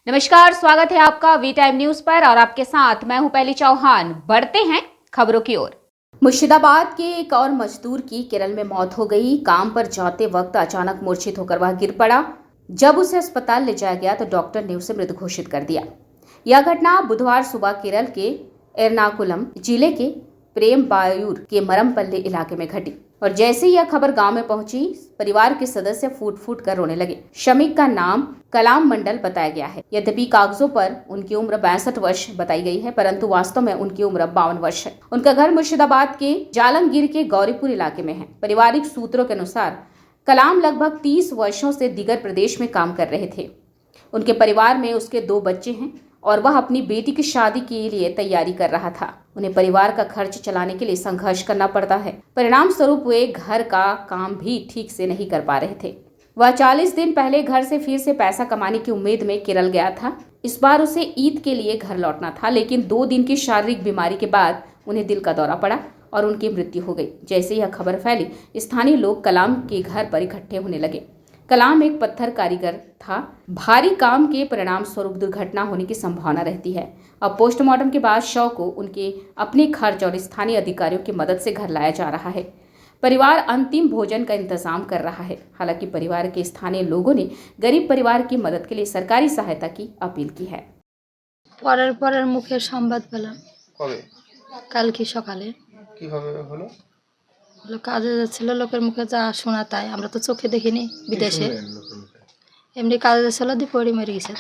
नमस्कार, स्वागत है आपका वी टाइम न्यूज पर और आपके साथ मैं हूं पहली चौहान। बढ़ते हैं खबरों की ओर। मुर्शिदाबाद के एक और मजदूर की केरल में मौत हो गई। काम पर जाते वक्त अचानक मूर्छित होकर वह गिर पड़ा। जब उसे अस्पताल ले जाया गया तो डॉक्टर ने उसे मृत घोषित कर दिया। यह घटना बुधवार सुबह केरल के एर्नाकुलम जिले के प्रेमबायूर के मरमपल्ली इलाके में घटी और जैसे ही यह खबर गांव में पहुंची, परिवार के सदस्य फूट फूट कर रोने लगे। श्रमिक का नाम कलाम मंडल बताया गया है। यद्यपि कागजों पर उनकी उम्र 62 वर्ष बताई गई है, परंतु वास्तव में उनकी उम्र 52 वर्ष है। उनका घर मुर्शिदाबाद के जालमगीर के गौरीपुर इलाके में है। पारिवारिक सूत्रों के अनुसार कलाम लगभग 30 वर्षों से दीगर प्रदेश में काम कर रहे थे। उनके परिवार में उसके 2 बच्चे हैं और वह अपनी बेटी की शादी के लिए तैयारी कर रहा था। उन्हें परिवार का खर्च चलाने के लिए संघर्ष करना पड़ता है। परिणाम स्वरूप वे घर का काम भी ठीक से नहीं कर पा रहे थे। वह 40 दिन पहले घर से फिर से पैसा कमाने की उम्मीद में केरल गया था। इस बार उसे ईद के लिए घर लौटना था, लेकिन 2 दिन की शारीरिक बीमारी के बाद उन्हें दिल का दौरा पड़ा और उनकी मृत्यु हो गई। जैसे यह खबर फैली, स्थानीय लोग कलाम के घर पर इकट्ठे होने लगे। कलाम एक पत्थर कारीगर था। भारी काम के परिणाम स्वरूप दुर्घटना होने की संभावना रहती है। अब पोस्टमार्टम के बाद शव को उनके अपने खर्च और स्थानीय अधिकारियों की मदद से घर लाया जा रहा है। परिवार अंतिम भोजन का इंतजाम कर रहा है। हालांकि परिवार के स्थानीय लोगों ने गरीब परिवार की मदद के लिए सरकारी सहायता की अपील की है। পরের মুখে সংবাদ পেলাম কবে? কালকে সকালে। কিভাবে হলো? হলো কাজে যাচ্ছিল, লোকের মুখে যা শোনা তাই, আমরা তো চোখে দেখিনি বিদেশে। এমনি কাজে যাচ্ছিল, দিয়ে পড়ে মরে গেছে,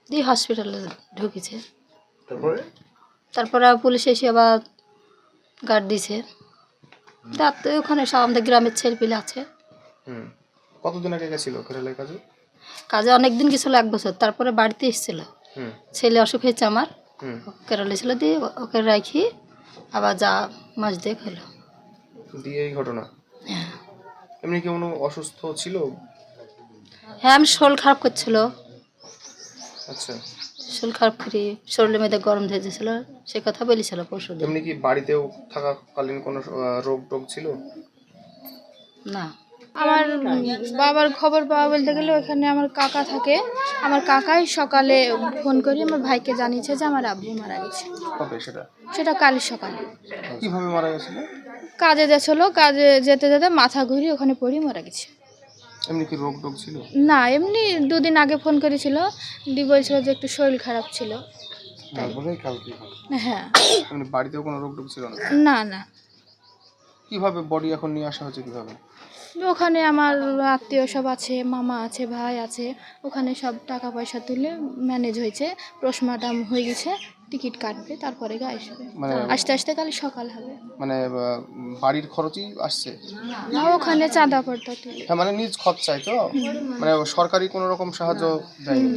দিয়ে হসপিটালে ঢুকেছে। তারপরে পুলিশ এসে আবার গার্ড দিছে। তো ওখানে সব আমাদের গ্রামের ছেলেপিলে আছে। কতদিন আগে গেছিল কেরালায় কাজে? কাজে অনেকদিন গেছিল, 1 বছর। তারপরে বাড়িতে এসেছিল। ছেলে অসুখ হয়েছে আমার, কেরলে ছিল, দিয়ে ওকে রাখি আবার যা মাস দেখ হলো দিয়ে এই ঘটনা। এমনি কি কোনো অসুস্থ ছিল? হ্যাঁ, আমি শরীর খারাপ করছিল। আচ্ছা, শরীর খারাপ করি, শরীরের মধ্যে গরম ধরেছিল, সে কথা বলেছিল পরশুদিন। এমনি কি বাড়িতেও থাকাকালীন কোনো রোগ টোগ ছিল? না। আমার বাবার খবর পাওয়া বলতে গেলে ওখানে আমার কাকা থাকে। আমার কাকাই সকালে ফোন করে আমার ভাইকে জানিয়েছে যে আমার আব্বু মারা গেছে। কবে সেটা? সেটা কালই সকালে। কিভাবে মারা গেছিল? কাজে যাচ্ছিল, কাজে যেতে যেতে মাথা ঘুরিয়ে ওখানে পড়ে মারা গেছে। এমনি কি রোগ টোগ ছিল? না, এমনি 2 দিন আগে ফোন করেছিল, দি বলছিল যে একটু শরীর খারাপ ছিল। তারপরেই কালকে। হ্যাঁ। এমনি বাড়িতেও কোনো রোগ টোগ ছিল না? না না, কিভাবে বডি এখন নিয়ে আসা হচ্ছে কিভাবে? ওখানে আমার আত্মীয় সব আছে, মামা আছে, ভাই আছে। ওখানে সব টাকা পয়সা তুলে ম্যানেজ হয়েছে। পোস্টমার্টম হয়ে গেছে, টিকিট কাটবে, তারপরে আসবে। মানে আস্তে আস্তে কাল সকাল হবে। মানে বাড়ির খরচই আসছে? না, ওখানে চাঁদা পড়তা তুলে। হ্যাঁ, মানে নিজ খরচায় তো? মানে সরকারি কোনো রকম সাহায্য দেয়নি?